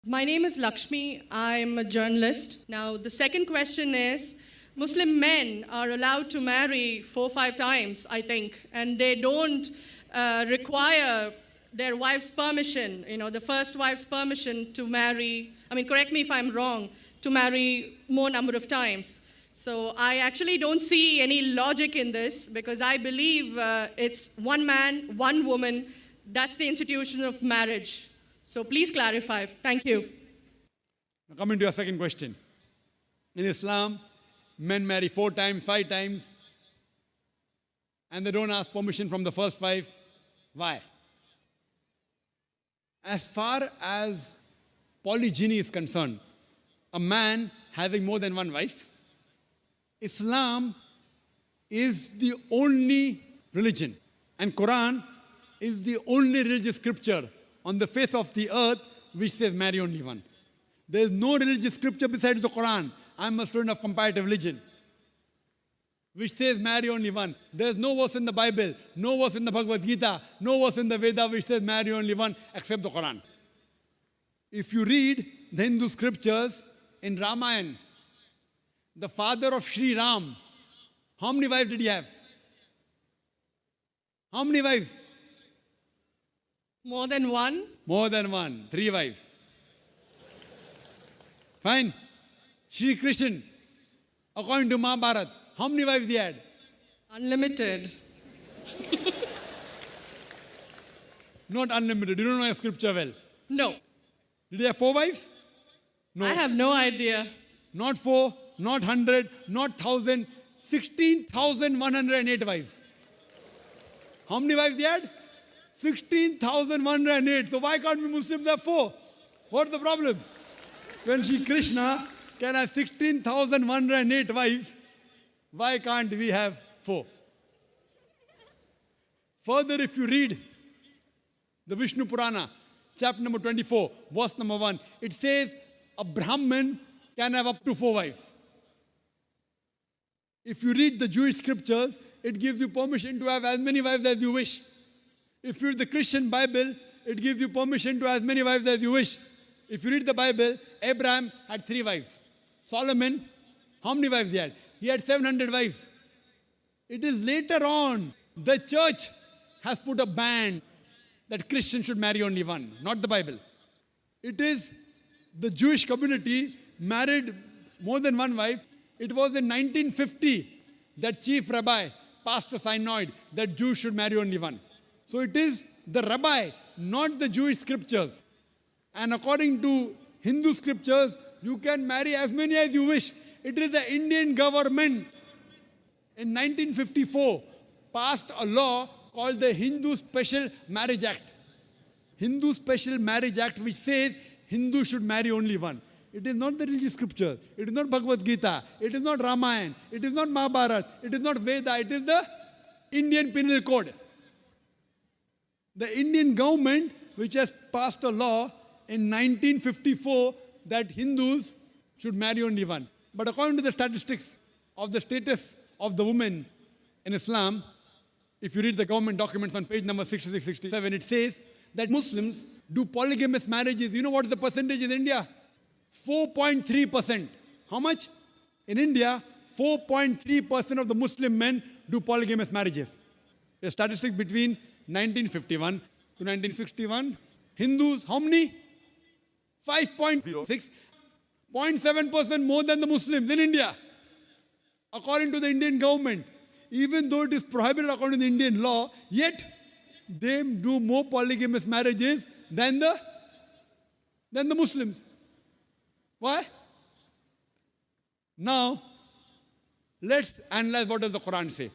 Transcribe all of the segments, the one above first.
My name is Lakshmi. I'm a journalist. Now, the second question is Muslim men are allowed to marry 4 or 5 times, I think, and they don't require their wife's permission, the first wife's permission to marry. I mean, correct me if I'm wrong, to marry more number of times. So I actually don't see any logic in this because I believe it's one man, one woman. That's the institution of marriage. So please clarify. Thank you. Now coming to your second question. In Islam, men marry 4 times, 5 times, and they don't ask permission from the first wife. Why? As far as polygyny is concerned, a man having more than one wife, Islam is the only religion, and Quran is the only religious scripture on the face of the earth which says marry only one. There is no religious scripture besides the Quran. I'm a student of comparative religion, which says marry only one. There is no verse in the Bible, no verse in the Bhagavad Gita, no verse in the Veda which says marry only one except the Quran. If you read the Hindu scriptures in Ramayana, the father of Sri Ram, how many wives did he have? How many wives? More than one? More than one, 3 wives. Fine. Shri Krishna, according to Mahabharata, how many wives he had? Unlimited. Not unlimited. You don't know your scripture well. No. Did he have 4 wives? No. I have no idea. Not 4, not 100, not 1,000, 16,108 wives. How many wives he had? 16,108. So why can't we Muslims have 4? What's the problem? When Shri Krishna can have 16,108 wives, why can't we have 4? Further, if you read the Vishnu Purana, chapter number 24, verse number 1, it says a Brahmin can have up to 4 wives. If you read the Jewish scriptures, it gives you permission to have as many wives as you wish. If you read the Christian Bible, it gives you permission to have as many wives as you wish. If you read the Bible, Abraham had 3 wives. Solomon, how many wives he had? He had 700 wives. It is later on, the church has put a ban that Christians should marry only one, not the Bible. It is the Jewish community married more than one wife. It was in 1950 that chief rabbi passed a synod that Jews should marry only one. So it is the rabbi, not the Jewish scriptures. And according to Hindu scriptures, you can marry as many as you wish. It is the Indian government in 1954 passed a law called the Hindu Special Marriage Act. Hindu Special Marriage Act, which says Hindus should marry only one. It is not the religious scripture. It is not Bhagavad Gita. It is not Ramayana. It is not Mahabharata. It is not Veda. It is the Indian Penal Code. The Indian government, which has passed a law in 1954 that Hindus should marry only one. But according to the statistics of the status of the woman in Islam, if you read the government documents on page number 66, 67, it says that Muslims do polygamous marriages. You know what is the percentage in India? 4.3%. How much? In India, 4.3% of the Muslim men do polygamous marriages. A statistic between 1951 to 1961. Hindus, how many? 5.06. 0.7% more than the Muslims in India, according to the Indian government. Even though it is prohibited according to the Indian law, yet they do more polygamous marriages than the Muslims. Why? Now, let's analyze what does the Quran say.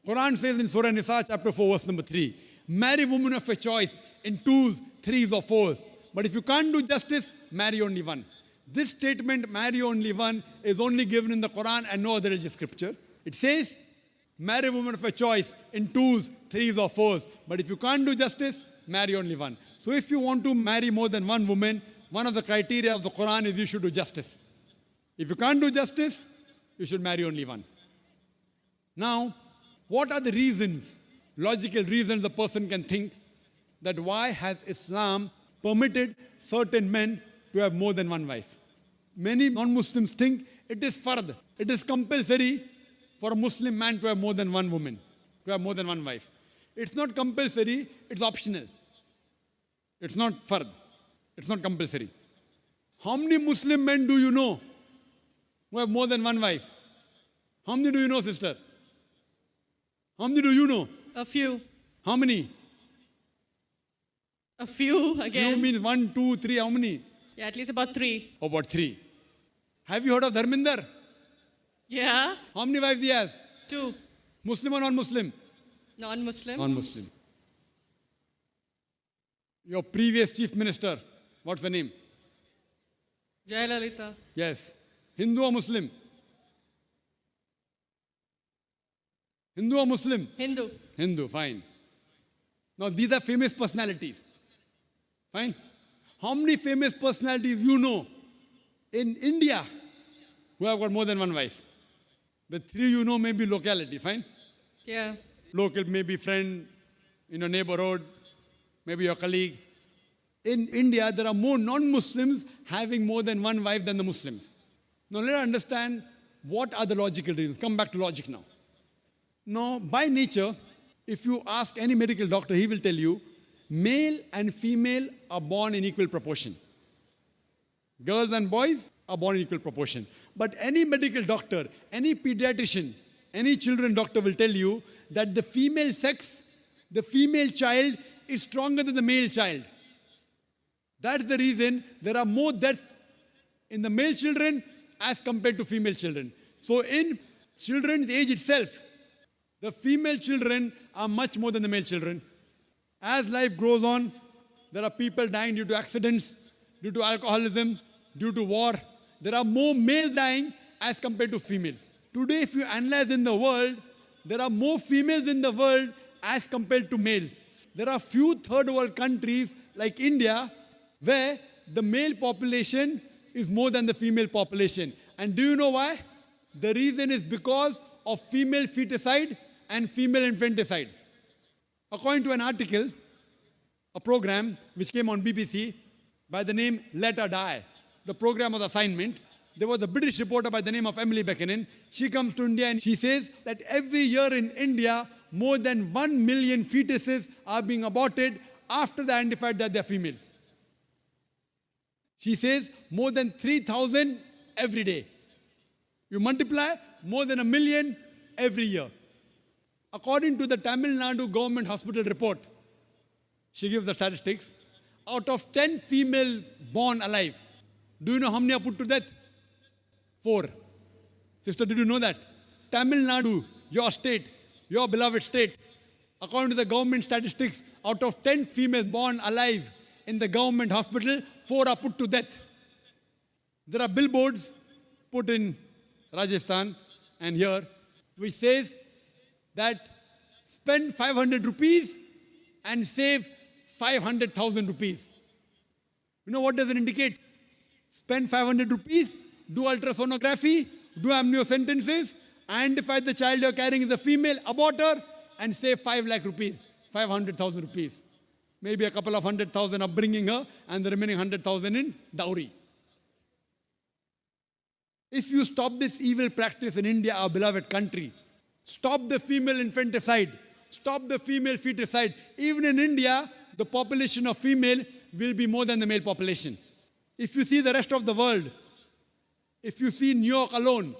Quran says in Surah Nisa, chapter 4, verse number 3, marry women of your choice in 2s, 3s or 4s. But if you can't do justice, marry only one. This statement, marry only one, is only given in the Quran and no other religious scripture. It says, marry women of your choice in 2s, 3s or 4s. But if you can't do justice, marry only one. So if you want to marry more than one woman, one of the criteria of the Quran is you should do justice. If you can't do justice, you should marry only one. Now, what are the reasons, logical reasons a person can think that why has Islam permitted certain men to have more than one wife. Many non-Muslims think it is fard. It is compulsory for a Muslim man to have more than one woman, to have more than one wife. It's not compulsory, it's optional. It's not fard. It's not compulsory. How many Muslim men do you know who have more than one wife? How many do you know, sister? How many do you know? A few. How many? A few again. Few means 1, 2, 3. How many? Yeah, at least about 3. About 3. Have you heard of Dharminder? Yeah. How many wives he has? 2. Muslim or non-Muslim? Non-Muslim. Non-Muslim. Your previous chief minister, what's the name? Jayalalitha. Yes. Hindu or Muslim? Hindu or Muslim? Hindu. Hindu, fine. Now these are famous personalities. Fine. How many famous personalities you know in India who have got more than one wife? The 3 you know may be locality, fine? Yeah. Local, maybe friend in your neighborhood, maybe your colleague. In India, there are more non-Muslims having more than one wife than the Muslims. Now let us understand what are the logical reasons. Come back to logic now. Now, by nature, if you ask any medical doctor, he will tell you, male and female are born in equal proportion. Girls and boys are born in equal proportion. But any medical doctor, any pediatrician, any children doctor will tell you that the female sex, the female child is stronger than the male child. That's the reason there are more deaths in the male children as compared to female children. So in children's age itself, the female children are much more than the male children. As life grows on, there are people dying due to accidents, due to alcoholism, due to war. There are more males dying as compared to females. Today, if you analyze in the world, there are more females in the world as compared to males. There are few third world countries like India where the male population is more than the female population. And do you know why? The reason is because of female feticide and female infanticide. According to an article, a program which came on BBC by the name Let Her Die, the program was assignment. There was a British reporter by the name of Emily Buchanan. She comes to India and she says that every year in India, more than 1 million fetuses are being aborted after they identified that they're females. She says more than 3,000 every day. You multiply, more than 1 million every year. According to the Tamil Nadu government hospital report, she gives the statistics, out of 10 female born alive, do you know how many are put to death? 4. Sister, did you know that? Tamil Nadu, your state, your beloved state, according to the government statistics, out of 10 females born alive in the government hospital, 4 are put to death. There are billboards put in Rajasthan and here, which says that spend 500 rupees and save 500,000 rupees. You know what does it indicate? Spend 500 rupees, do ultrasonography, do amniocentesis, identify the child you're carrying is a female, abort her, and save 5 lakh rupees, 500,000 rupees. Maybe a couple of 100,000 upbringing her, and the remaining 100,000 in dowry. If you stop this evil practice in India, our beloved country, stop the female infanticide, stop the female feticide. Even in India, the population of female will be more than the male population. If you see the rest of the world, if you see New York alone,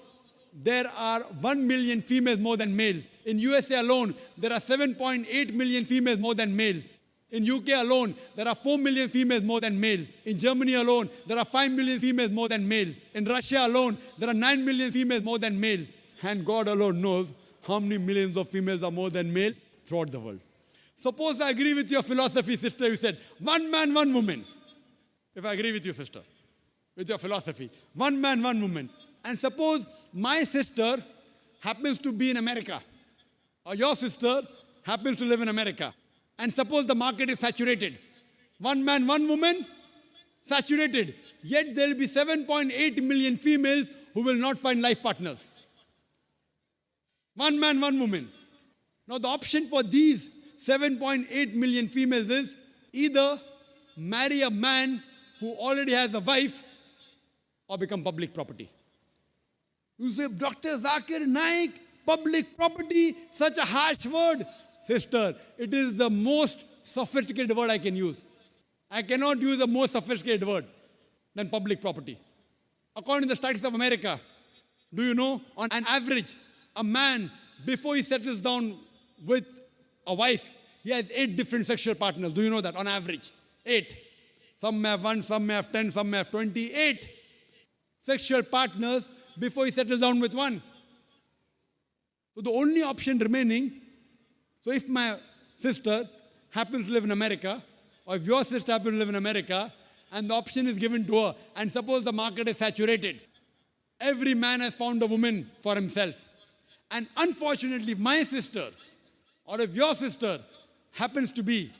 there are 1 million females more than males. In USA alone, there are 7.8 million females more than males. In UK alone, there are 4 million females more than males. In Germany alone, there are 5 million females more than males. In Russia alone, there are 9 million females more than males. And God alone knows how many millions of females are more than males throughout the world. Suppose I agree with your philosophy, sister, you said, 1 man, 1 woman. If I agree with you, sister, with your philosophy, 1 man, 1 woman. And suppose my sister happens to be in America, or your sister happens to live in America. And suppose the market is saturated. 1 man, 1 woman, saturated. Yet there will be 7.8 million females who will not find life partners. 1 man, 1 woman. Now the option for these 7.8 million females is either marry a man who already has a wife or become public property. You say, Dr. Zakir Naik, public property, such a harsh word. Sister, it is the most sophisticated word I can use. I cannot use a more sophisticated word than public property. According to the studies of America, do you know, on an average, a man, before he settles down with a wife, he has 8 different sexual partners. Do you know that? On average, 8. Some may have 1, some may have 10, some may have 20. 8 sexual partners before he settles down with one. So the only option remaining, so if my sister happens to live in America, or if your sister happens to live in America, and the option is given to her, and suppose the market is saturated, every man has found a woman for himself. And unfortunately, if my sister, or if your sister happens to be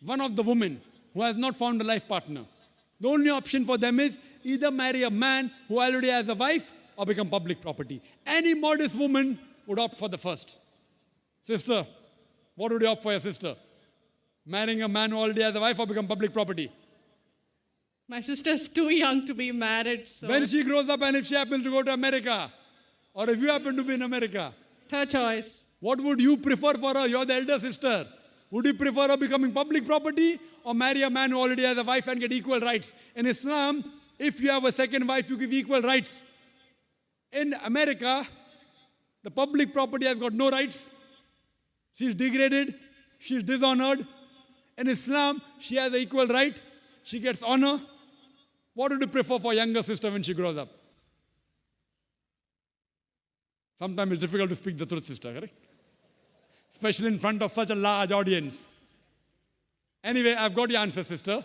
one of the women who has not found a life partner, the only option for them is either marry a man who already has a wife or become public property. Any modest woman would opt for the first. Sister, what would you opt for your sister? Marrying a man who already has a wife or become public property? My sister's too young to be married, so When she grows up and if she happens to go to America, or if you happen to be in America, third choice. what would you prefer for her? You're the elder sister. Would you prefer her becoming public property or marry a man who already has a wife and get equal rights? In Islam, if you have a second wife, you give equal rights. In America, the public property has got no rights. She's degraded. She's dishonored. In Islam, she has an equal right. She gets honor. What would you prefer for younger sister when she grows up? Sometimes it's difficult to speak the truth, sister, correct? Especially in front of such a large audience. Anyway, I've got your answer, sister.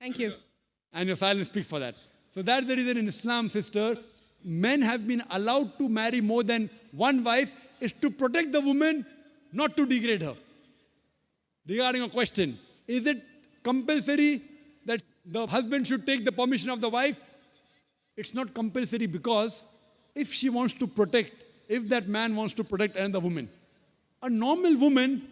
Thank you. And your silence speaks for that. So that's the reason in Islam, sister, men have been allowed to marry more than one wife is to protect the woman, not to degrade her. Regarding a question, is it compulsory that the husband should take the permission of the wife? It's not compulsory because if she wants to protect, if that man wants to protect another woman, a normal woman,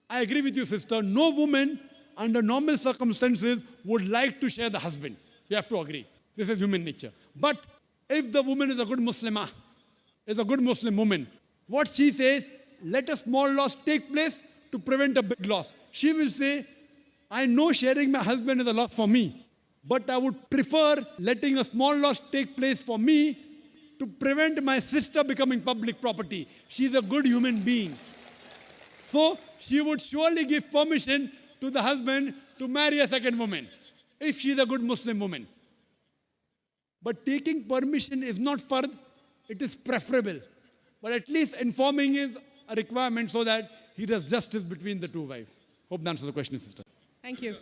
I agree with you, sister, no woman under normal circumstances would like to share the husband. You have to agree. This is human nature. But if the woman is a good Muslimah, is a good Muslim woman, what she says, let a small loss take place to prevent a big loss. She will say, I know sharing my husband is a loss for me, but I would prefer letting a small loss take place for me to prevent my sister becoming public property. She's a good human being. So she would surely give permission to the husband to marry a second woman, if she's a good Muslim woman. But taking permission is not fard, it is preferable. But at least informing is a requirement so that he does justice between the two wives. Hope that answers the question, sister. Thank you.